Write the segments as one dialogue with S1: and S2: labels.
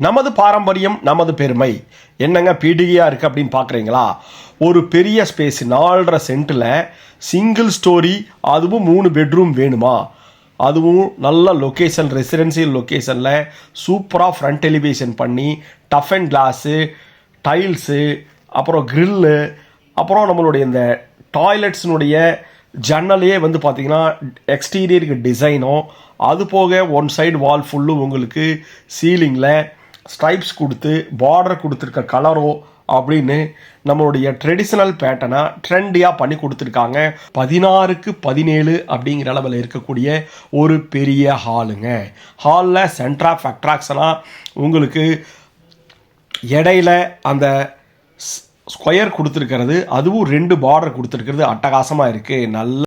S1: நமது பாரம்பரியம் நமது பெருமை என்னங்க பீடிகையாக இருக்குது அப்படின்னு பார்க்குறீங்களா? ஒரு பெரிய ஸ்பேஸ் 4.5 சென்ட்டில் சிங்கிள் ஸ்டோரி, அதுவும் 3 பெட்ரூம் வேணுமா? அதுவும் நல்ல லொக்கேஷன், ரெசிடென்சியல் லொக்கேஷனில் சூப்பராக ஃப்ரண்ட் எலிவேஷன் பண்ணி டஃப் அண்ட் கிளாஸு, டைல்ஸு, அப்புறம் க்ரில்லு, அப்புறம் நம்மளுடைய இந்த டாய்லெட்ஸினுடைய ஜன்னலையே வந்து பார்த்திங்கன்னா எக்ஸ்டீரியருக்கு டிசைனும், அது போக ஒன் சைடு வால் ஃபுல்லும் உங்களுக்கு சீலிங்கில் ஸ்ட்ரைப்ஸ் கொடுத்து பார்டர் கொடுத்துருக்க கலரோ அப்படின்னு நம்மளுடைய ட்ரெடிஷ்னல் பேட்டர்னை ட்ரெண்டியாக பண்ணி கொடுத்துருக்காங்க. 16x17 அப்படிங்கிற அளவில் இருக்கக்கூடிய ஒரு பெரிய ஹாலுங்க. ஹாலில் சென்டர் ஆஃப் அட்ராக்ஷனாக உங்களுக்கு இடையில அந்த ஸ்கொயர் கொடுத்துருக்கிறது, அதுவும் 2 பார்டர் கொடுத்துருக்கிறது அட்டகாசமாக இருக்குது. நல்ல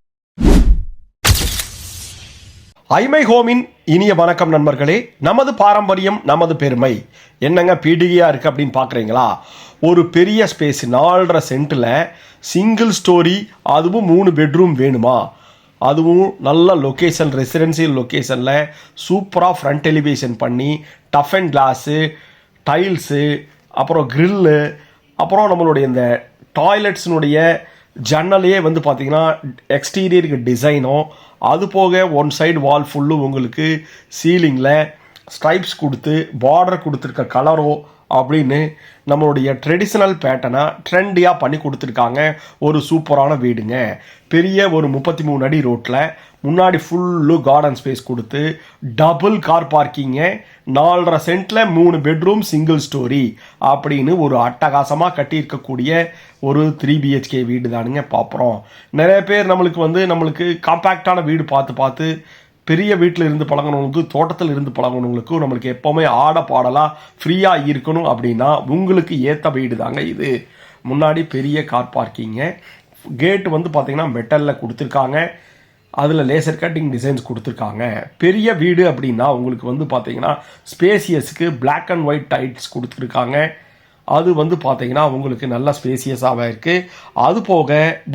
S1: ஐமை ஹோமின் இனிய வணக்கம் நண்பர்களே. நமது பாரம்பரியம் நமது பெருமை என்னங்க பீடிகையாக இருக்குது அப்படின்னு பார்க்குறீங்களா? ஒரு பெரிய ஸ்பேஸ் 4.5 சென்ட்டில் சிங்கிள் ஸ்டோரி, அதுவும் 3 பெட்ரூம் வேணுமா? அதுவும் நல்ல லொக்கேஷன், ரெசிடென்சியல் லொக்கேஷனில் சூப்பராக ஃப்ரண்ட் எலிவேஷன் பண்ணி டஃப் அண்ட் கிளாஸு, டைல்ஸு, அப்புறம் க்ரில்லு, அப்புறம் நம்மளுடைய இந்த டாய்லெட்ஸினுடைய ஜன்னலையே வந்து பார்த்திங்கன்னா எக்ஸ்டீரியருக்கு டிசைனும், அது போக ஒன் சைடு வால் ஃபுல்லும் உங்களுக்கு சீலிங்கில் ஸ்ட்ரைப்ஸ் கொடுத்து பார்டர் கொடுத்துருக்க கலரோ அப்படின்னு நம்மளுடைய ட்ரெடிஷ்னல் பேட்டர்னை ட்ரெண்டியாக பண்ணி கொடுத்துருக்காங்க. ஒரு சூப்பரான வீடுங்க. பெரிய ஒரு 33 அடி ரோட்டில் முன்னாடி ஃபுல்லு கார்டன் ஸ்பேஸ் கொடுத்து டபுள் கார் பார்க்கிங்க, 4.5 சென்ட்டில் 3 பெட்ரூம் சிங்கிள் ஸ்டோரி அப்படின்னு ஒரு அட்டகாசமாக கட்டியிருக்கக்கூடிய ஒரு 3 BHK வீடு தானுங்க பார்க்குறோம். நிறைய பேர் நம்மளுக்கு காம்பேக்டான வீடு பார்த்து பெரிய வீட்டில் இருந்து பழகினவங்களுக்கு, தோட்டத்தில் இருந்து பழகினவங்களுக்கும் நம்மளுக்கு எப்போவுமே ஆட பாடலாக ஃப்ரீயாக இருக்கணும் அப்படின்னா உங்களுக்கு ஏற்ற வீடு தாங்க இது. முன்னாடி பெரிய கார் பார்க்கிங்க, கேட்டு வந்து பார்த்திங்கன்னா மெட்டலில் கொடுத்துருக்காங்க, அதில் லேசர் கட்டிங் டிசைன்ஸ் கொடுத்துருக்காங்க. பெரிய வீடு அப்படின்னா உங்களுக்கு வந்து பார்த்திங்கன்னா ஸ்பேசியஸுக்கு பிளாக் அண்ட் ஒயிட் டைல்ஸ் கொடுத்துருக்காங்க. அது வந்து பார்த்திங்கன்னா உங்களுக்கு நல்ல ஸ்பேசியஸாக இருக்குது. அது போக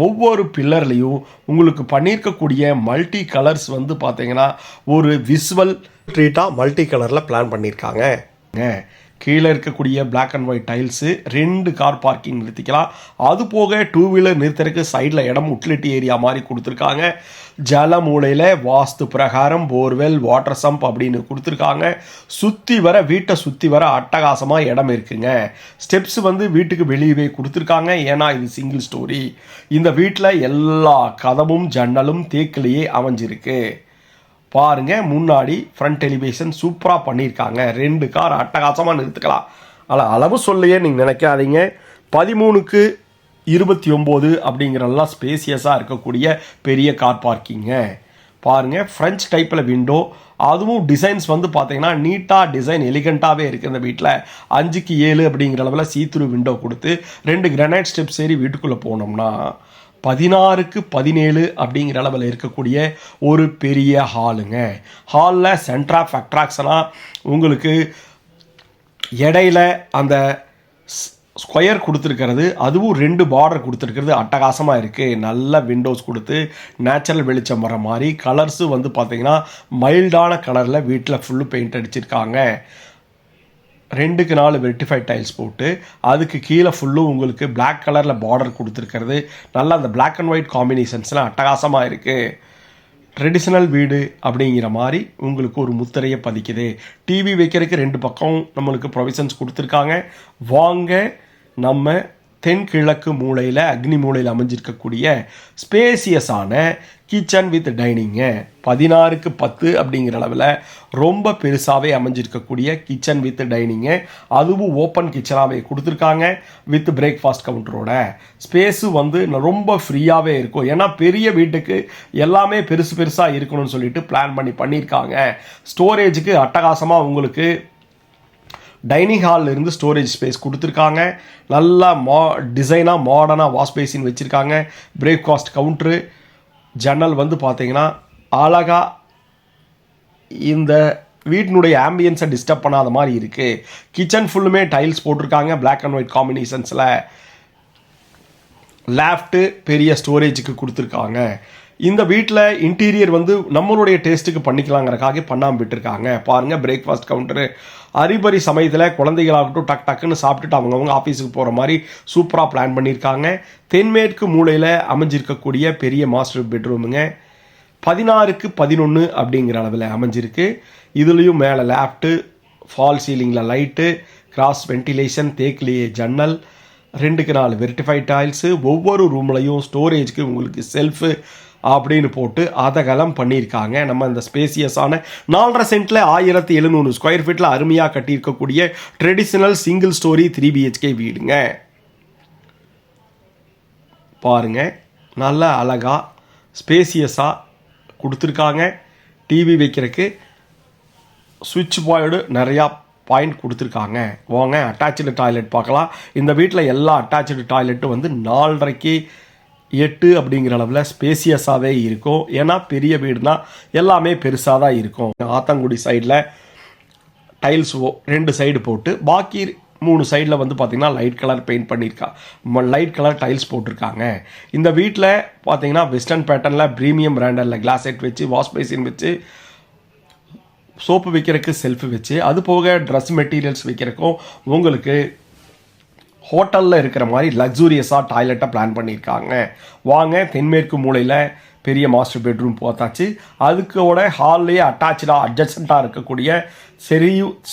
S1: ஒவ்வொரு பில்லர்லேயும் உங்களுக்கு பண்ணியிருக்கக்கூடிய மல்டி கலர்ஸ் வந்து பார்த்திங்கன்னா ஒரு விசுவல் ட்ரீட்டாக மல்டி கலரில் பிளான் பண்ணியிருக்காங்க. கீழே இருக்கக்கூடிய black and white tiles 2 car parking நிறுத்திக்கலாம். அது போக 2 வீலர் நிறுத்துறதுக்கு சைடில் இடம் உட்லெட்டி ஏரியா மாதிரி கொடுத்துருக்காங்க. ஜல மூலையில் வாஸ்து பிரகாரம் போர்வெல், வாட்டர் சம்ப் அப்படின்னு கொடுத்துருக்காங்க. வீட்டை சுற்றி வர அட்டகாசமாக இடம் இருக்குங்க. ஸ்டெப்ஸ் வந்து வீட்டுக்கு வெளியவே கொடுத்துருக்காங்க. ஏன்னா இது சிங்கிள் ஸ்டோரி. இந்த வீட்டில் எல்லா கதவும் ஜன்னலும் தேக்கிலேயே அமைஞ்சிருக்கு. பாருங்க, முன்னாடி ஃப்ரண்ட் எலிவேஷன் சூப்பராக பண்ணியிருக்காங்க. 2 கார் அட்டகாசமாக நிறுத்துக்கலாம். ஆனால் அளவு சொல்லையே நீங்கள் நினைக்காதீங்க. 13x29 அப்படிங்கிறலாம் ஸ்பேசியஸாக இருக்கக்கூடிய பெரிய கார் பார்க்கிங்க. பாருங்கள், ஃப்ரெஞ்ச் டைப்பில் விண்டோ, அதுவும் டிசைன்ஸ் வந்து பார்த்தீங்கன்னா நீட்டாக டிசைன் எலிகண்ட்டாகவே இருக்குது. இந்த வீட்டில் 5x7 அப்படிங்கிற அளவில் சீத்ரூ விண்டோ கொடுத்து 2 கிரானைட் ஸ்டெப்ஸ் ஏறி வீட்டுக்குள்ளே போனோம்னா 16x17 அப்படிங்கிற அளவில் இருக்கக்கூடிய ஒரு பெரிய ஹாலுங்க. ஹாலில் சென்டர் ஆஃப் அட்ராக்ஷனாக உங்களுக்கு இடையில அந்த ஸ்கொயர் கொடுத்துருக்கிறது, அதுவும் 2 பார்டர் கொடுத்துருக்கிறது அட்டகாசமாக இருக்குது. நல்ல விண்டோஸ் கொடுத்து நேச்சுரல் வெளிச்சம் வர மாதிரி கலர்ஸு வந்து பார்த்திங்கன்னா மைல்டான கலரில் வீட்டில் ஃபுல்லு பெயிண்ட் அடிச்சிருக்காங்க. 2x4 வெர்டிஃபைட் டைல்ஸ் போட்டு அதுக்கு கீழே ஃபுல்லும் உங்களுக்கு பிளாக் கலரில் பார்டர் கொடுத்துருக்கிறது. நல்லா அந்த பிளாக் அண்ட் ஒயிட் காம்பினேஷன்ஸ்லாம் அட்டகாசமாக இருக்குது. ட்ரெடிஷ்னல் வீடு அப்படிங்கிற மாதிரி உங்களுக்கு ஒரு முத்திரையை பதிக்குது. டிவி வைக்கிறதுக்கு 2 பக்கம் நம்மளுக்கு ப்ரொவிஷன்ஸ் கொடுத்துருக்காங்க. வாங்க நம்ம தென்கிழக்கு மூலையில், அக்னி மூலையில் அமைஞ்சிருக்கக்கூடிய ஸ்பேசியஸான கிச்சன் வித் டைனிங்கு. 16x10 அப்படிங்கிற அளவில் ரொம்ப பெருசாகவே அமைஞ்சிருக்கக்கூடிய கிச்சன் வித் டைனிங்கு, அதுவும் ஓப்பன் கிச்சனாகவே கொடுத்துருக்காங்க. வித் பிரேக்ஃபாஸ்ட் கவுண்டரோட ஸ்பேஸு வந்து ரொம்ப ஃப்ரீயாகவே இருக்கும். ஏன்னா பெரிய வீட்டுக்கு எல்லாமே பெருசாக இருக்கணும்னு சொல்லிட்டு பிளான் பண்ணியிருக்காங்க. ஸ்டோரேஜுக்கு அட்டகாசமாக உங்களுக்கு டைனிங் ஹாலில் இருந்து ஸ்டோரேஜ் ஸ்பேஸ் கொடுத்துருக்காங்க. நல்லா டிசைனாக மாடர்னாக வாஷ் பேசின் வச்சுருக்காங்க. பிரேக்ஃபாஸ்ட் கவுண்ட்ரு, ஜன்னல் வந்து பார்த்தீங்கன்னா அழகாக இந்த வீட்டினுடைய ஆம்பியன்ஸை டிஸ்டர்ப் பண்ணாத மாதிரி இருக்குது. கிச்சன் ஃபுல்லுமே டைல்ஸ் போட்டிருக்காங்க பிளாக் அண்ட் ஒயிட் காம்பினேஷன்ஸில். லேஃப்ட்டு பெரிய ஸ்டோரேஜுக்கு கொடுத்துருக்காங்க. இந்த வீட்டில் இன்டீரியர் வந்து நம்மளுடைய டேஸ்ட்டுக்கு பண்ணிக்கலாங்கிறக்காக பண்ணாமல் விட்டுருக்காங்க. பாருங்கள், பிரேக்ஃபாஸ்ட் கவுண்டரு, அரிபரி சமயத்தில் குழந்தைகளாகட்டும் டக் டக்குன்னு சாப்பிட்டுட்டு அவங்கவுங்க ஆஃபீஸுக்கு போகிற மாதிரி சூப்பராக பிளான் பண்ணியிருக்காங்க. தென்மேற்கு மூலையில் அமைஞ்சிருக்கக்கூடிய பெரிய மாஸ்டர் பெட்ரூமுங்க. 16க்கு 11 அப்படிங்கிற அளவில் அமைஞ்சிருக்கு. இதுலேயும் மேலே லேப்ட்டு, ஃபால் சீலிங்கில் லைட்டு, கிராஸ் வென்டிலேஷன், தேக்கிலேயே ஜன்னல், 2க்கு 4 வெர்டிஃபைட் டைல்ஸு, ஒவ்வொரு ரூம்லையும் ஸ்டோரேஜ்க்கு உங்களுக்கு செல்ஃபு அப்படின்னு போட்டு அதகலம் பண்ணியிருக்காங்க. நம்ம இந்த ஸ்பேசியஸான 4.5 சென்ட்டில் 1700 ஸ்கொயர் ஃபீட்டில் அருமையாக கட்டியிருக்கக்கூடிய ட்ரெடிஷ்னல் சிங்கிள் ஸ்டோரி 3 BHK வீடுங்க. பாருங்கள், நல்ல அழகாக ஸ்பேசியஸாக கொடுத்துருக்காங்க. டிவி வைக்கிறதுக்கு சுவிட்ச் பாய்டு நிறையா பாயிண்ட் கொடுத்துருக்காங்க. வாங்க அட்டாச்சு டாய்லெட் பார்க்கலாம். இந்த வீட்டில் எல்லா அட்டாச்சு டாய்லெட்டும் வந்து 4.5க்கு 8 அப்படிங்கிற அளவில் ஸ்பேசியஸாகவே இருக்கும். ஏன்னா பெரிய வீடுனா எல்லாமே பெருசாக தான் இருக்கும். ஆத்தங்குடி சைடில் டைல்ஸ் 2 சைடு போட்டு பாக்கி 3 சைடில் வந்து பார்த்திங்கன்னா light colour paint light colour tiles போட்டிருக்காங்க. இந்த வீட்டில் பார்த்திங்கன்னா வெஸ்டர்ன் பேட்டர்னில் ப்ரீமியம் பிராண்டரில் கிளாஸ் செட் வச்சு, வாஷ் பேசின் வச்சு, சோப்பு வைக்கிறதுக்கு செல்ஃபு வச்சு, அது போக ட்ரெஸ் மெட்டீரியல்ஸ் வைக்கிறதுக்கும் உங்களுக்கு ஹோட்டலில் இருக்கிற மாதிரி லக்ஸூரியஸாக டாய்லெட்டை பிளான் பண்ணியிருக்காங்க. வாங்க, தென்மேற்கு மூலையில் பெரிய மாஸ்டர் பெட்ரூம் பார்த்தாச்சு. அதுக்கோட ஹால்லேயே அட்ஜஸ்டண்ட்டாக இருக்கக்கூடிய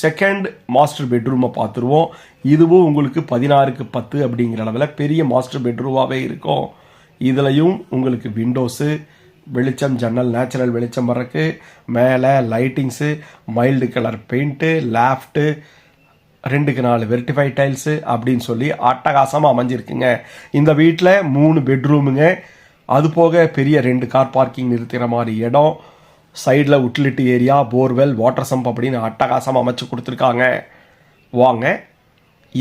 S1: செகண்ட் மாஸ்டர் பெட்ரூமை பார்த்துருவோம். இதுவும் உங்களுக்கு 16க்கு 10 அப்படிங்கிற அளவில் பெரிய மாஸ்டர் பெட்ரூமாகவே இருக்கும். இதுலையும் உங்களுக்கு விண்டோஸு, வெளிச்சம், ஜன்னல், நேச்சுரல் வெளிச்சம் வர்றதுக்கு, மேலே lightings, mild colour paint, loft, 2க்கு 4 வெர்டிஃபைட் டைல்ஸு அப்படின்னு சொல்லி அட்டகாசமாக அமைஞ்சிருக்குங்க. இந்த வீட்டில் 3 பெட்ரூமுங்க. அது போக பெரிய 2 கார் பார்க்கிங் நிறுத்துகிற மாதிரி இடம், சைடில் உட்டிலிட்டி ஏரியா, போர்வெல், வாட்டர் சம்ப் அப்படின்னு அட்டகாசமாக அமைச்சு கொடுத்துருக்காங்க. வாங்க,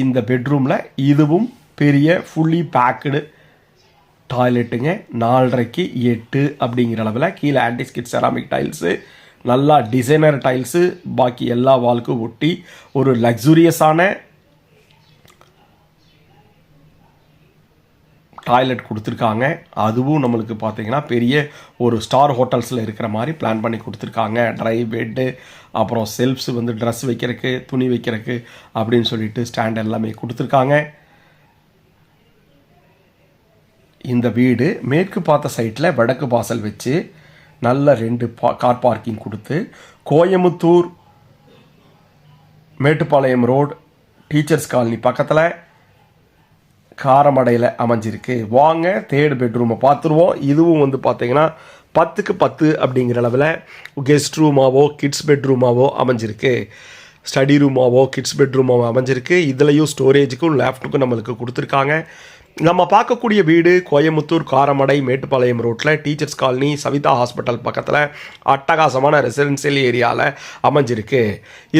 S1: இந்த பெட்ரூமில் இதுவும் பெரிய ஃபுல்லி பேக்குடு டாய்லெட்டுங்க. 4.5க்கு 8 அப்படிங்கிற அளவில் கீழே ஆன்டிஸ்கிட் செராமிக் டைல்ஸு, நல்லா டிசைனர் டைல்ஸு, பாக்கி எல்லா வால்க்கும் ஒட்டி ஒரு லக்ஸூரியஸான டாய்லெட் கொடுத்துருக்காங்க. அதுவும் நம்மளுக்கு பார்த்தீங்கன்னா பெரிய ஒரு ஸ்டார் ஹோட்டல்ஸில் இருக்கிற மாதிரி பிளான் பண்ணி கொடுத்துருக்காங்க. ட்ரை பெட்டு, அப்புறம் செல்ஃப்ஸ் வந்து ட்ரெஸ் வைக்கிறதுக்கு, துணி வைக்கிறதுக்கு அப்படின்னு சொல்லிட்டு ஸ்டாண்ட் எல்லாமே கொடுத்துருக்காங்க. இந்த வீடு மேற்கு பார்த்த சைட்டில் வடக்கு வாசல் வச்சு நல்ல 2 கார் பார்க்கிங் கொடுத்து, Coimbatore Mettupalayam road teachers colony பக்கத்தில் காரமடையில் அமைஞ்சிருக்கு. வாங்க, 3rd பெட்ரூமை பார்த்துருவோம். இதுவும் வந்து பார்த்தீங்கன்னா 10க்கு 10 அப்படிங்கிற அளவில் கெஸ்ட் ரூமாவோ கிட்ஸ் பெட்ரூமாவோ அமைஞ்சிருக்கு. ஸ்டடி ரூமாவோ கிட்ஸ் பெட்ரூமாவோ அமைஞ்சிருக்கு. இதுலேயும் ஸ்டோரேஜுக்கும் லேப்டுக்கும் நம்மளுக்கு கொடுத்துருக்காங்க. நம்ம பார்க்கக்கூடிய வீடு கோயமுத்தூர் காரமடை மேட்டுப்பாளையம் ரோட்டில் டீச்சர்ஸ் காலனி சவிதா ஹாஸ்பிட்டல் பக்கத்தில் அட்டகாசமான ரெசிடென்சியல் ஏரியாவில் அமைஞ்சிருக்கு.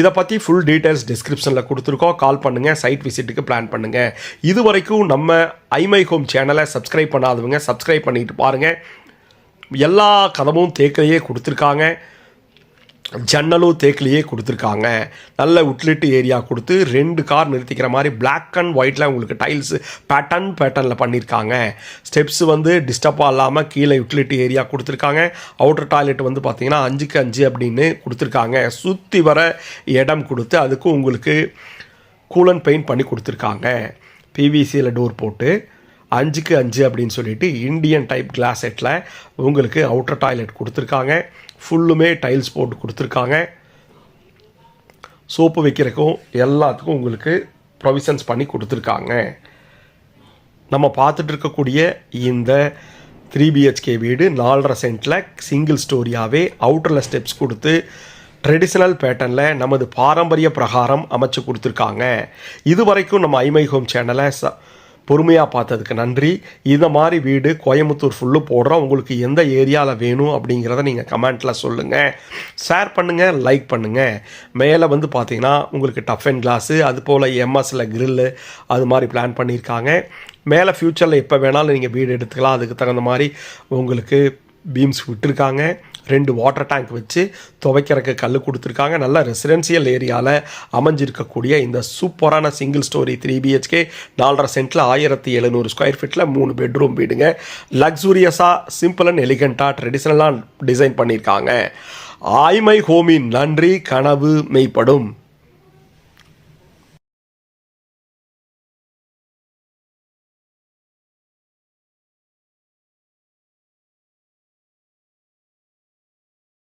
S1: இதை பற்றி ஃபுல் டீட்டெயில்ஸ் டிஸ்கிரிப்ஷனில் கொடுத்துருக்கோம். கால் பண்ணுங்கள், சைட் விசிட்டுக்கு பிளான் பண்ணுங்கள். இது வரைக்கும் நம்ம ஐமை ஹோம் சேனலை சப்ஸ்கிரைப் பண்ணாதவங்க சப்ஸ்கிரைப் பண்ணிட்டு பாருங்கள். எல்லா கதவும் தேக்கிலேயே கொடுத்துருக்காங்க, ஜன்னலும் தேக்கிலேயே கொடுத்துருக்காங்க. நல்ல உட்லிட்டு ஏரியா கொடுத்து 2 கார் நிறுத்திக்கிற மாதிரி பிளாக் அண்ட் ஒயிட்டில் உங்களுக்கு டைல்ஸு பேட்டர்னில் பண்ணியிருக்காங்க. ஸ்டெப்ஸ் வந்து டிஸ்டர்பாக இல்லாமல் கீழே உட்லிட்டு ஏரியா கொடுத்துருக்காங்க. அவுட்டர் டாய்லெட் வந்து பார்த்திங்கன்னா 5க்கு 5 அப்படின்னு கொடுத்துருக்காங்க. சுற்றி வர இடம் கொடுத்து அதுக்கு உங்களுக்கு கூலன் பெயிண்ட் பண்ணி கொடுத்துருக்காங்க. பிவிசியில் டோர் போட்டு 5க்கு 5 அப்படின்னு சொல்லிட்டு இண்டியன் டைப் கிளாஸ் செட்டில் உங்களுக்கு அவுட்டர் டாய்லெட் கொடுத்துருக்காங்க. ஃபுல்லுமே டைல்ஸ் போட்டு கொடுத்துருக்காங்க. சோப்பு வைக்கிறதுக்கும் எல்லாத்துக்கும் உங்களுக்கு ப்ரொவிஷன்ஸ் பண்ணி கொடுத்துருக்காங்க. நம்ம பார்த்துட்டு இருக்கக்கூடிய இந்த 3 BHK வீடு 4.5 சென்ட்டில் சிங்கிள் ஸ்டோரியாகவே அவுட்டரில் ஸ்டெப்ஸ் கொடுத்து ட்ரெடிஷ்னல் பேட்டர்னில் நமது பாரம்பரிய பிரகாரம் அமைச்சு கொடுத்துருக்காங்க. இது வரைக்கும் நம்ம ஐமை ஹோம் சேனலை பொறுமையாக பார்த்ததுக்கு நன்றி. இந்த மாதிரி வீடு கோயமுத்தூர் ஃபுல்லு போடுறோம். உங்களுக்கு எந்த ஏரியாவில் வேணும் அப்படிங்கிறத நீங்கள் கமெண்ட்டில் சொல்லுங்கள், ஷேர் பண்ணுங்கள், லைக் பண்ணுங்கள். மேலே வந்து பார்த்தீங்கன்னா உங்களுக்கு டஃப் அண்ட் கிளாஸு, அது போல் எம்எஸில் கிரில்லு அது மாதிரி பிளான் பண்ணியிருக்காங்க. மேலே ஃப்யூச்சரில் எப்போ வேணாலும் நீங்கள் வீடு எடுத்துக்கலாம். அதுக்கு தகுந்த மாதிரி உங்களுக்கு பீம்ஸ் விட்டுருக்காங்க. 2 வாட்டர் டேங்க் வச்சு துவைக்கிறதுக்கு கல் கொடுத்துருக்காங்க. நல்ல ரெசிடென்சியல் ஏரியாவில் அமைஞ்சிருக்கக்கூடிய இந்த சூப்பரான சிங்கிள் ஸ்டோரி 3 BHK 4.5 சென்ட்டில் 1700 ஸ்கொயர் ஃபீட்டில் 3 பெட்ரூம் வீடுங்க. லக்ஸூரியஸாக சிம்பிள் அண்ட் எலிகண்ட்டாக ட்ரெடிஷ்னலாக டிசைன் பண்ணியிருக்காங்க. ஐமை ஹோமின் நன்றி கனவு மெய்ப்படும்.